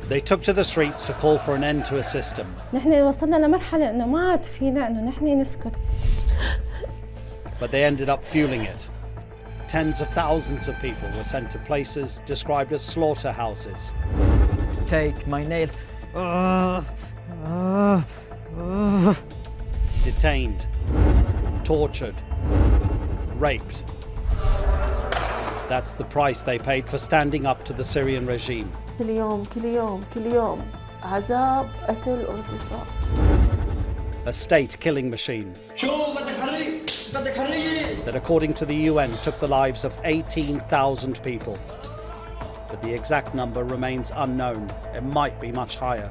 They took to the streets to call for an end to a system. نحن وصلنا لمرحلة إنه ما عاد فينا إنه نحن نسكت. But they ended up fueling it. Tens of thousands of people were sent to places described as slaughterhouses. Take my nails. Detained, tortured, raped. That's the price they paid for standing up to the Syrian regime. كل يوم عذاب قتل واغتصاب. A state-killing machine that, according to the UN, took the lives of 18,000 people. But the exact number remains unknown. It might be much higher.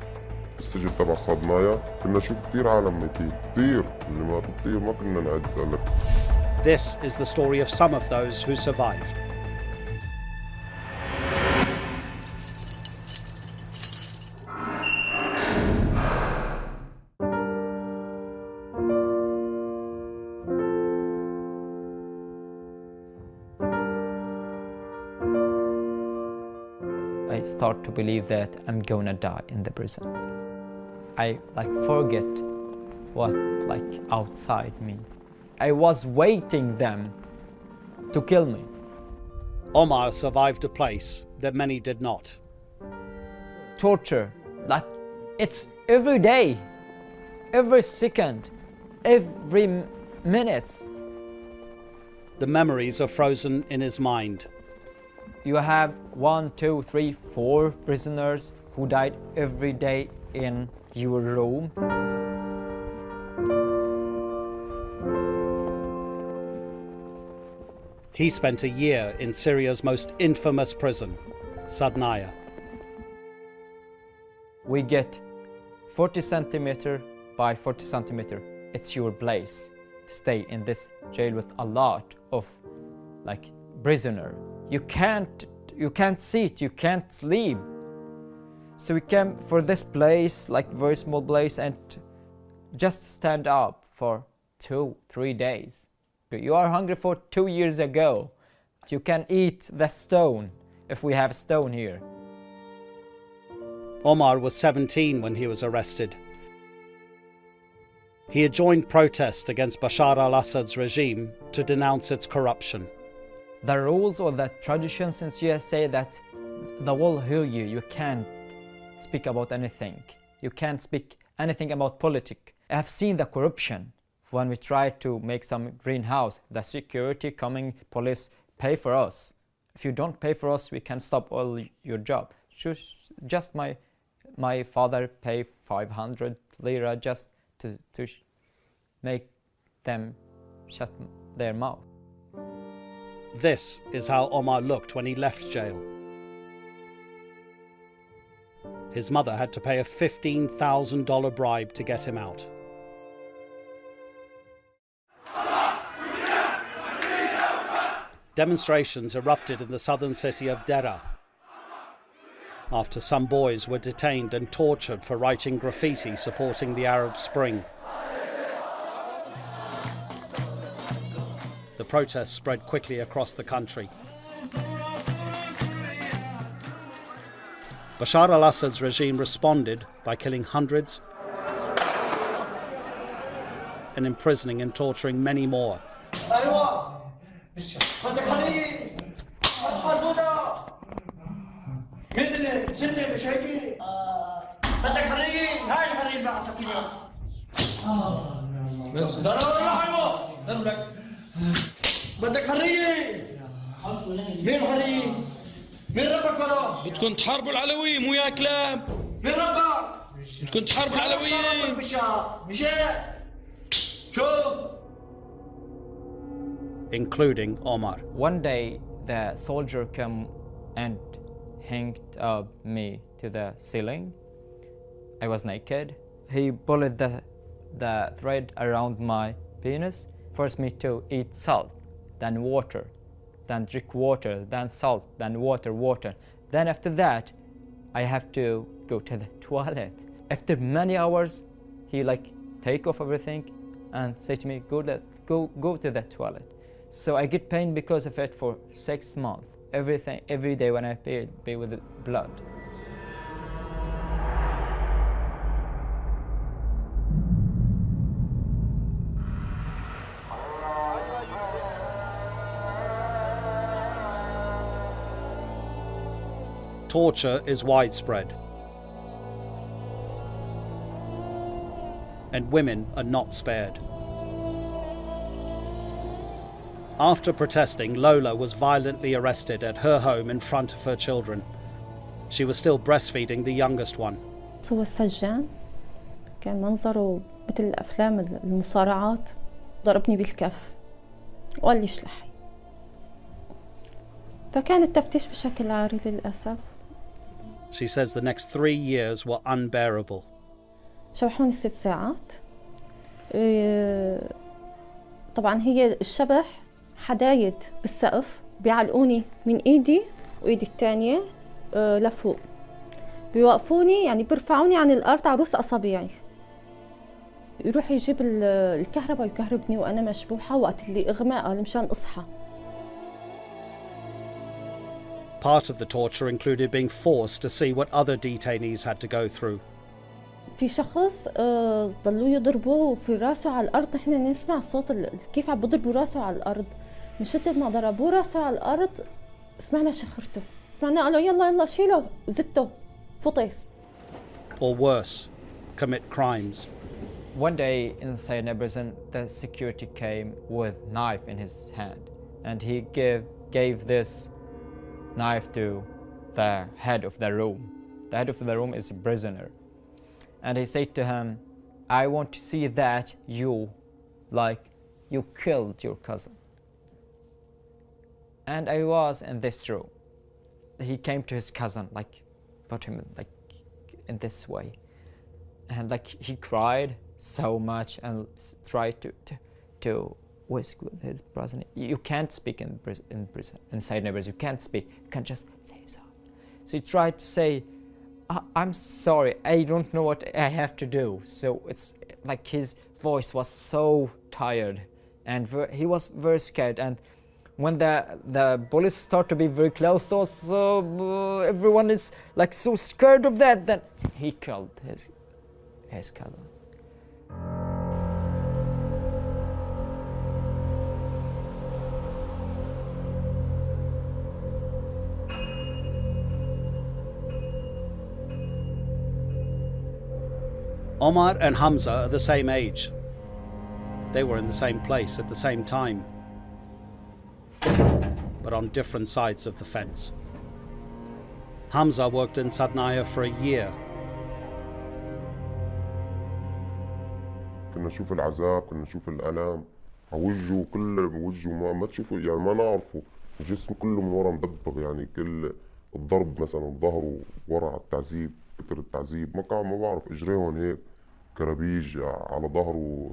السجن تبع صدنايا كنا نشوف كثير عالم ميتين كثير اللي ما بتطير ما كنا نعد. This is the story of some of those who survived. I start to believe that I'm gonna die in the prison. I forget what outside me. I was waiting them to kill me. Omar survived a place that many did not. Torture, it's every day, every second, every minute. The memories are frozen in his mind. You have 1, 2, 3, 4 prisoners who died every day in your room. He spent a year in Syria's most infamous prison, Sadnaya. We get 40 centimeter by 40 centimeter. It's your place to stay in this jail with a lot of prisoner. You can't sit, you can't sleep. So we came for this place, very small place, and just stand up for 2-3 days. You are hungry for 2 years ago. You can eat the stone if we have stone here. Omar was 17 when he was arrested. He had joined protests against Bashar al-Assad's regime to denounce its corruption. The rules or the traditions in Syria say that the will hear you. You can't speak about anything. You can't speak anything about politics. I have seen the corruption. When we try to make some greenhouse, the security coming, police pay for us. If you don't pay for us, we can stop all your job. Just my father pay 500 lira just to make them shut their mouth. This is how Omar looked when he left jail. His mother had to pay a $15,000 bribe to get him out. Demonstrations erupted in the southern city of Dera after some boys were detained and tortured for writing graffiti supporting the Arab Spring. The protests spread quickly across the country. Bashar al-Assad's regime responded by killing hundreds and imprisoning and torturing many more. بدك حرية؟ مين حرية؟ مين ربك وراه؟ بدكم تحاربوا العلوية مو يا كلاب؟ مين ربك؟ بدكم تحاربوا العلوية؟ Including Omar. One day the soldier came and hanged up me to the ceiling. I was naked. He pulled the thread around my penis, forced me to eat salt, then water, then drink water, then salt, then water. Then after that, I have to go to the toilet. After many hours, he take off everything and say to me, go to the toilet. So I get pain because of it for 6 months. Every day when I pee with blood. torture is widespread, and women are not spared. After protesting, Lola was violently arrested at her home in front of her children. She was still breastfeeding the youngest one. هو السجان كان منظره مثل أفلام المصارعات، ضربني بالكف وقال لي اشلحي. فكان التفتيش بشكل عاري للأسف. She says the next 3 years were unbearable. شبحوني 6 ساعات. طبعا هي الشبح حدايد بالسقف، بيعلقوني من ايدي وايدي الثانية لفوق، بيوقفوني يعني بيرفعوني عن الارض على رؤوس اصابعي، يروح يجيب الكهرباء يكهربني وانا مشبوحة وقت اللي اغماء مشان اصحى. Part of the torture included being forced to see what other detainees had to go through. في شخص ضلوا يضربوه في راسه على الارض، نحن نسمع صوت كيف عم بضربوا راسه على الارض، من شدة ما ضربوه راسه على الارض سمعنا شخرته، سمعنا قالوا يلا يلا شيله وزته فطس. Or worse, commit crimes. One day inside a prison, the security came with knife in his hand, and he gave this knife to the head of the room. The head of the room is a prisoner. And he said to him, I want to see that you killed your cousin. And I was in this room. He came to his cousin, put him in this way. And he cried so much and tried to whisper with his brother. You can't speak in prison, inside neighbors, you can't speak, you can't just say so. So he tried to say, I'm sorry, I don't know what I have to do. So it's like his voice was so tired and he was very scared. And when the police start to be very close to us, everyone is so scared of that, then he killed his cousin. Omar and Hamza are the same age. They were in the same place at the same time, but on different sides of the fence. Hamza worked in Sadnaya for a year. كنا نشوف العذاب، كنا نشوف الألم على وجهه، كل وجهه ما تشوفه، يعني ما نعرفه، الجسم كله من ورا مدبب، يعني كل الضرب مثلا ظهره ورا على التعذيب، كتر التعذيب ما بعرف، اجريهم هيك كرابيج على ظهره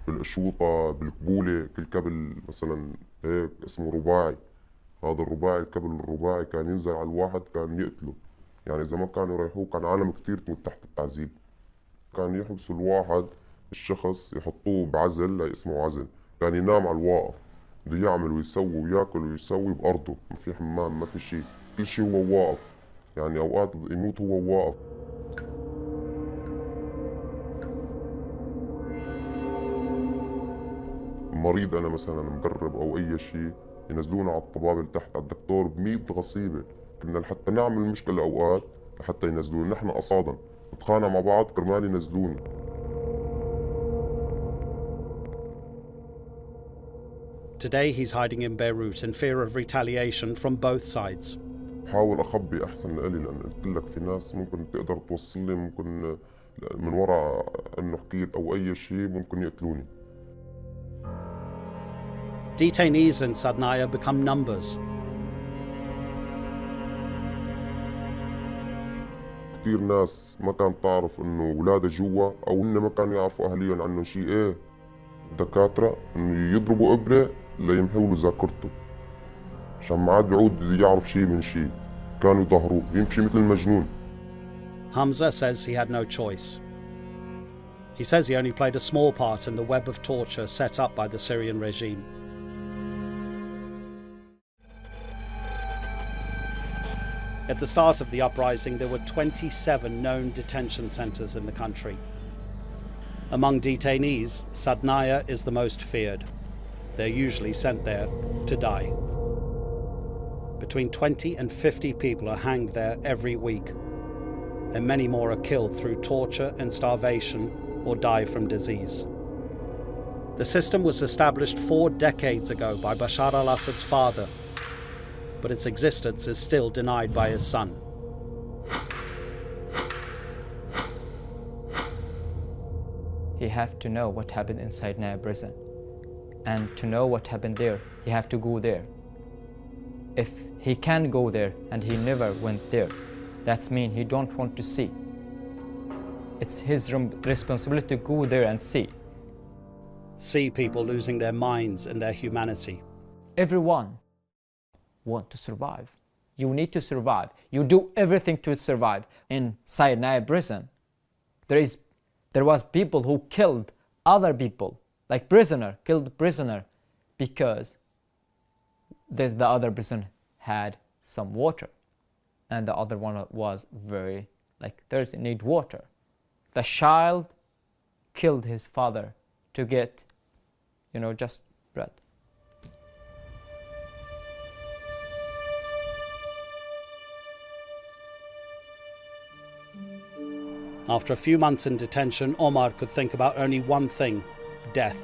بالقشوطة بالكبولة، كل كبل مثلا هيك اسمه رباعي، هذا الرباعي الكبل الرباعي كان ينزل على الواحد كان يقتله، يعني إذا ما كانوا يريحوه كان عالم كتير تموت تحت التعذيب. كان يحبسوا الواحد الشخص يحطوه بعزل اسمه عزل، كان ينام على الواقف، بده يعمل ويسوي وياكل ويسوي بأرضه، ما في حمام ما في شيء، كل شيء هو واقف، يعني أوقات يموت هو واقف. مريض أنا مثلا مقرب أو أي شيء ينزلونا على الطبابة تحت على الدكتور ب100 غصيبة، كنا لحتى نعمل مشكلة أوقات لحتى ينزلونا، نحن أصادا نتخانق مع بعض كرمال ينزلونا. Today he's hiding in Beirut in fear of retaliation from both sides. بحاول أخبي أحسن لإلي، لأن قلت لك في ناس ممكن تقدر توصل لي، ممكن من وراء إنه حكيت أو أي شيء ممكن يقتلوني. Detainees in Sadnaya become numbers. كثير ناس ما كانت تعرف إنه أولادها جوا، أو إنه ما كانوا يعرفوا أهليهم عنه شيء. الدكاترة إنه يضربوا إبرة ليمحوا له ذاكرته، عشان ما عاد بيعود يعرف شيء من شيء، كانوا يظهروه يمشي مثل المجنون. Hamza says he had no choice. He says he only played a small part in the web of torture set up by the Syrian regime. At the start of the uprising, there were 27 known detention centres in the country. Among detainees, Sadnaya is the most feared. They're usually sent there to die. But Between 20 and 50 people are hanged there every week, and many more are killed through torture and starvation or die from disease. The system was established 4 decades ago by Bashar al-Assad's father, but its existence is still denied by his son. He have to know what happened inside Naya prison. And to know what happened there, he have to go there. If he can go there and he never went there, that means he don't want to see. It's his responsibility to go there and see. See people losing their minds and their humanity. Everyone want to survive. You need to survive. You do everything to survive. Inside Naya prison, there was people who killed other people, like prisoner, killed prisoner, because the other person had some water, and the other one was very thirsty, need water. The child killed his father to get, just bread. After a few months in detention, Omar could think about only one thing: death.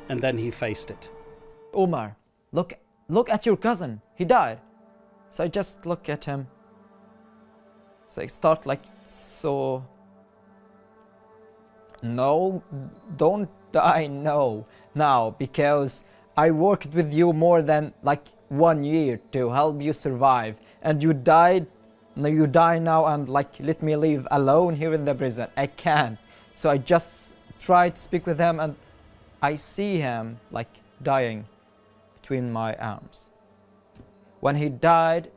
And then he faced it. Omar, look at your cousin, he died. So I just look at him. So I start so. No, don't die, no, now, because I worked with you more than 1 year to help you survive, and you died. You die now and let me live alone here in the prison. I can't. So I just try to speak with him, and I see him dying between my arms. When he died,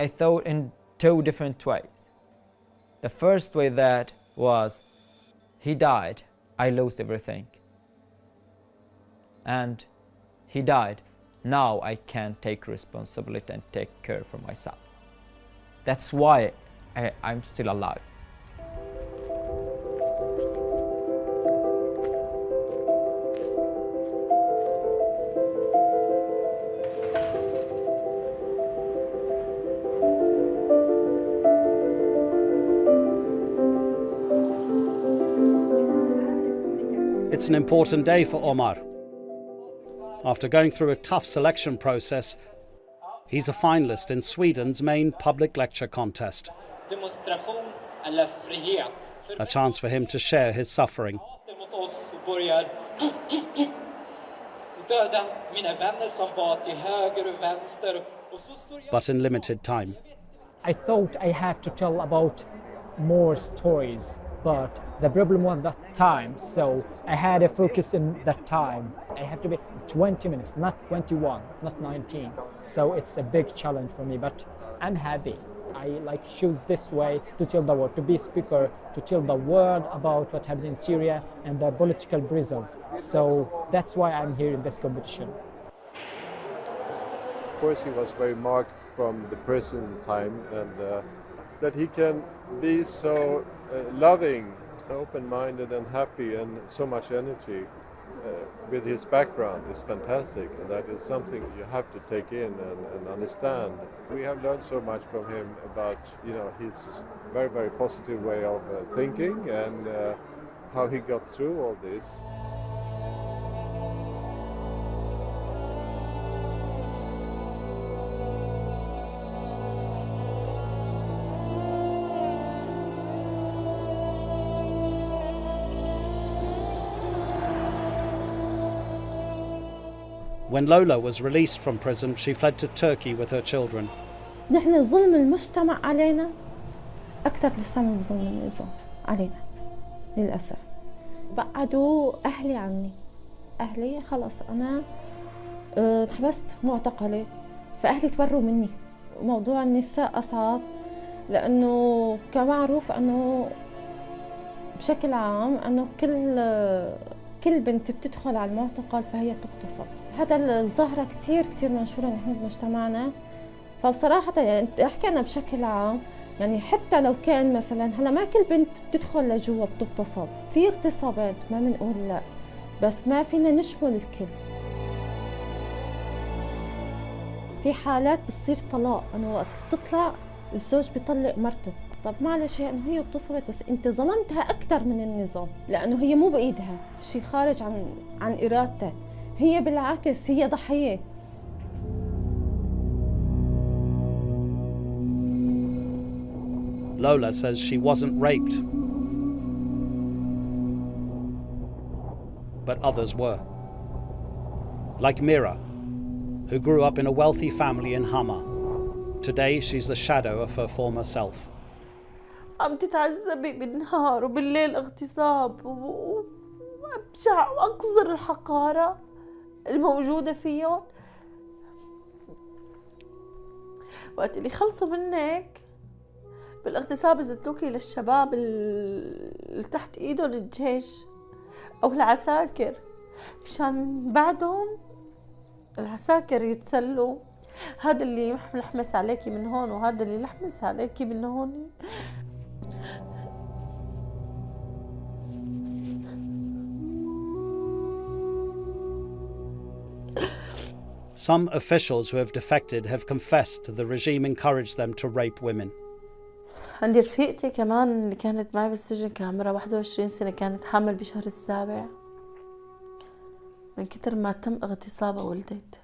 I thought in 2 different ways. The first way that was, he died, I lost everything. And he died, now I can take responsibility and take care for myself. That's why I'm still alive. It's an important day for Omar. After going through a tough selection process, he's a finalist in Sweden's main public lecture contest. A chance for him to share his suffering. But in limited time. I thought I have to tell about more stories, but the problem was that time, so I had a focus in that time. I have to be 20 minutes, not 21, not 19. So it's a big challenge for me, but I'm happy. I choose this way to tell the world, to be a speaker, to tell the world about what happened in Syria and the political prisons. So that's why I'm here in this competition. Of course, he was very marked from the prison time, and that he can be so loving, open-minded and happy, and so much energy with his background is fantastic, and that is something you have to take in and understand. We have learned so much from him about his very, very positive way of thinking, and how he got through all this. When Lola was released from prison, she fled to Turkey with her children. نحن ظلم المجتمع علينا أكثر لسه من ظلم النظام علينا للأسف. بعدوا أهلي عني. أهلي خلاص أنا انحبست معتقلة، فأهلي تبروا مني. موضوع النساء أصعب لأنه كمعروف أنه بشكل عام أنه كل بنت بتدخل على المعتقل فهي تغتصب. هذا الظاهرة كتير منشورة نحن بمجتمعنا. فبصراحة يعني احكي أنا بشكل عام، يعني حتى لو كان مثلا هلا ما كل بنت بتدخل لجوا بتغتصب، في اغتصابات ما بنقول لا، بس ما فينا نشمل الكل. في حالات بتصير طلاق، انه وقت بتطلع الزوج بيطلق مرته. طب معلش انه هي اغتصبت، بس انت ظلمتها اكثر من النظام، لانه هي مو بايدها، شيء خارج عن ارادتها، هي بالعكس هي ضحيه. Lola says she wasn't raped, but others were. Like Mira, who grew up in a wealthy family in Hama. Today she's the shadow of her former self. عم تتعذبي بالنهار وبالليل اغتصاب وأبشع وأقذر الحقارة الموجودة فيهم. وقت اللي خلصوا منك بالاغتصاب زتوكي للشباب اللي تحت ايدهم الجيش او العساكر، مشان بعدهم العساكر يتسلوا. هذا اللي لحمس عليكي من هون وهذا اللي لحمس عليكي من هون. Some officials who have defected have confessed the regime encouraged them to rape women. عندي رفيقتي كمان اللي كانت معي بالسجن كان عمرها 21 سنة، كانت حامل بشهر السابع، من كتر ما تم اغتصابها ولدت.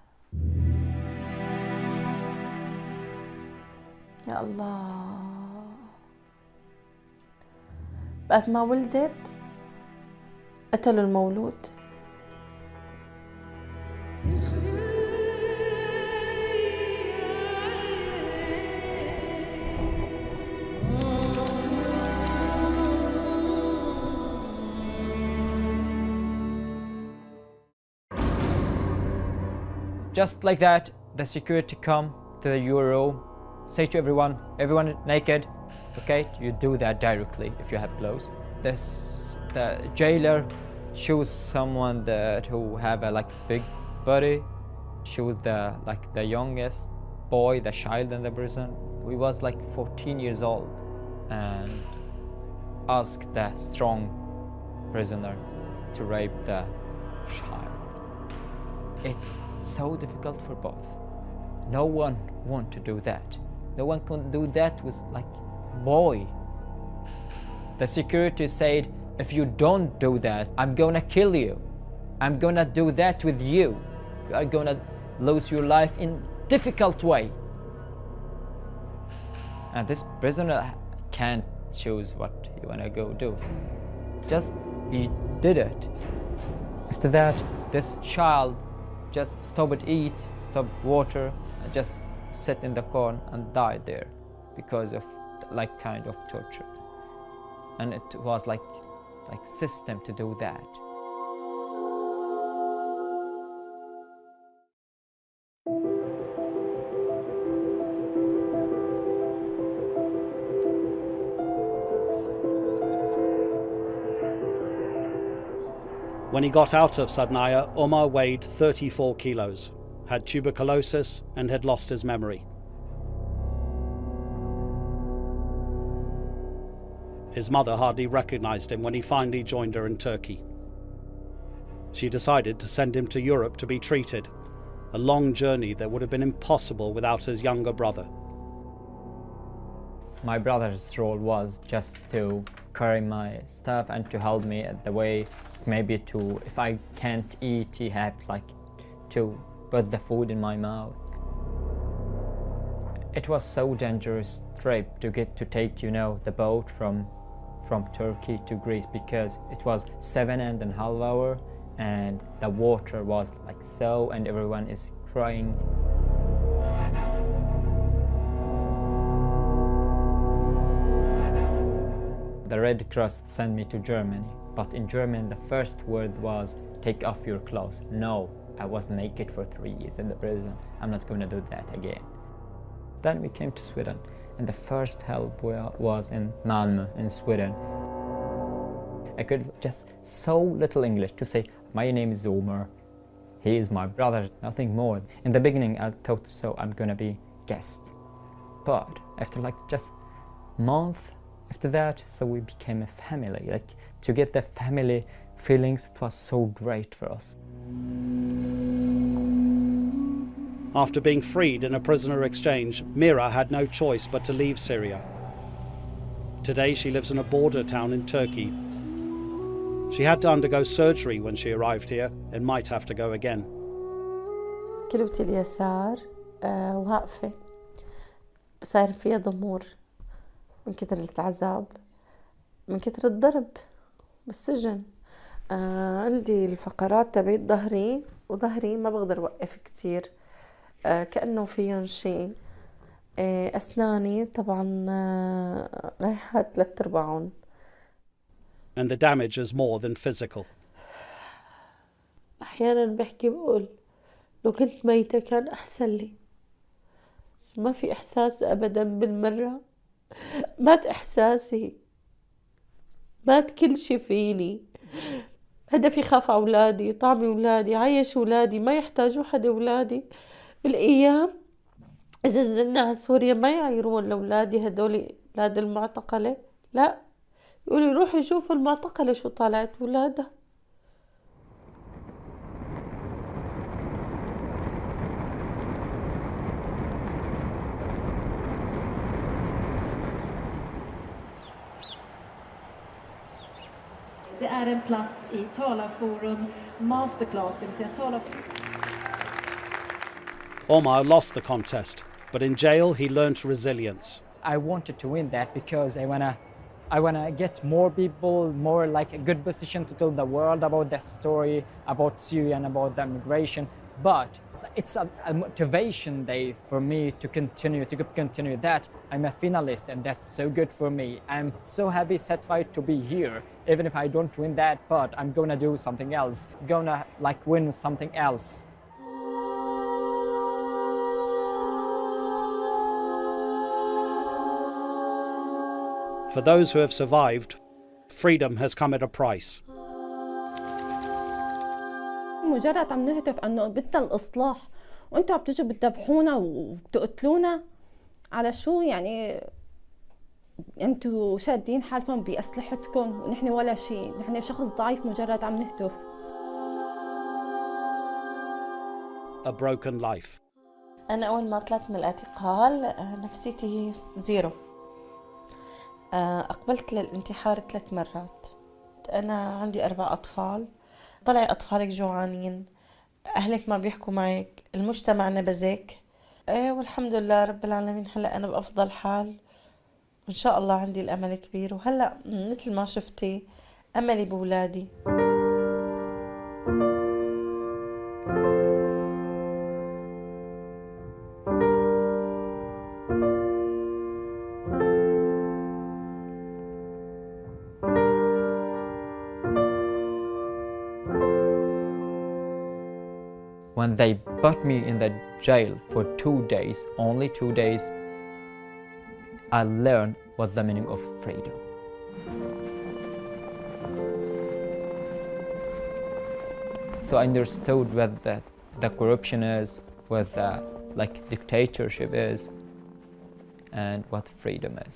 يا الله، بعد ما ولدت قتلوا المولود. Just like that, the security come to your room, say to everyone naked, okay? You do that directly if you have clothes. The jailer choose someone who have a big body, choose the youngest boy, the child in the prison. We was 14 years old, and ask the strong prisoner to rape the child. It's so difficult for both. No one want to do that. No one can do that with boy. The security said, if you don't do that, I'm gonna kill you. I'm gonna do that with you. You are gonna lose your life in difficult way. And this prisoner can't choose what he wanna go do. Just he did it. After that, this child just stopped eat, stopped water, and just sat in the corner and died there because of kind of torture. And it was like system to do that. When he got out of Sadnaya, Omar weighed 34 kilos, had tuberculosis, and had lost his memory. His mother hardly recognized him when he finally joined her in Turkey. She decided to send him to Europe to be treated, a long journey that would have been impossible without his younger brother. My brother's role was just to carry my stuff and to help me at the way, maybe if I can't eat, he had to put the food in my mouth. It was so dangerous trip to take, the boat from Turkey to Greece, because it was 7.5 hours and the water was so, and everyone is crying. The Red Cross sent me to Germany, but in German the first word was, take off your clothes. No, I was naked for 3 years in the prison. I'm not going to do that again. Then we came to Sweden, and the first help was in Malmö in Sweden. I could just so little English to say, my name is Omar, he is my brother, nothing more. In the beginning I thought, so I'm gonna be guest. But after just month after that, so we became a family. To get the family feelings, it was so great for us. After being freed in a prisoner exchange, Mira had no choice but to leave Syria. Today she lives in a border town in Turkey. She had to undergo surgery when she arrived here and might have to go again. كلوتي اليسار واقفة صار فيها ضمور من كتر العذاب، من كتر الضرب بالسجن. عندي الفقرات تبعت ظهري، وظهري ما بقدر وقف كتير، كأنه فيهم شيء. أسناني طبعا رايحة 3/4. And the damage is more than physical. أحيانا بحكي بقول لو كنت ميتة كان أحسن لي، بس ما في إحساس أبدا بالمرة. مات إحساسي، مات كل شي فيني. هدفي خاف على أولادي، طعمي أولادي، عايش أولادي، ما يحتاجوا حدا. أولادي بالأيام إذا نزلنا على سوريا ما يعيرون لأولادي هدول أولاد المعتقلة، لا، يقولوا روحوا شوفوا المعتقلة شو طالعت أولادها. Det är en plats i talarforum, masterclass, det vill säga Omar lost the contest, but in jail he learnt resilience. I wanted to win that because I wanna get more people, more like a good position to tell the world about the story, about Syria and about the migration. But it's a motivation day for me to continue that. I'm a finalist and that's so good for me. I'm so happy, satisfied to be here. Even if I don't win that, but I'm gonna do something else. Gonna like win something else. For those who have survived, freedom has come at a price. مجرد عم نهتف انه بدنا الاصلاح وانتم عم تجوا بتذبحونا وبتقتلونا على شو؟ يعني انتم شادين حالكم باسلحتكم ونحن ولا شيء، نحن شخص ضعيف مجرد عم نهتف. A broken life. أنا أول ما طلعت من الاعتقال نفسيتي زيرو. أقبلت للانتحار 3 مرات. أنا عندي 4 أطفال، طلع أطفالك جوعانين، أهلك ما بيحكوا معك، المجتمع نبذك. والحمد لله رب العالمين هلأ أنا بأفضل حال، وإن شاء الله عندي الأمل كبير. وهلأ مثل ما شفتي أملي بولادي. When they put me in the jail for 2 days, only 2 days, I learned what the meaning of freedom. So I understood what the corruption is, what the dictatorship is, and what freedom is.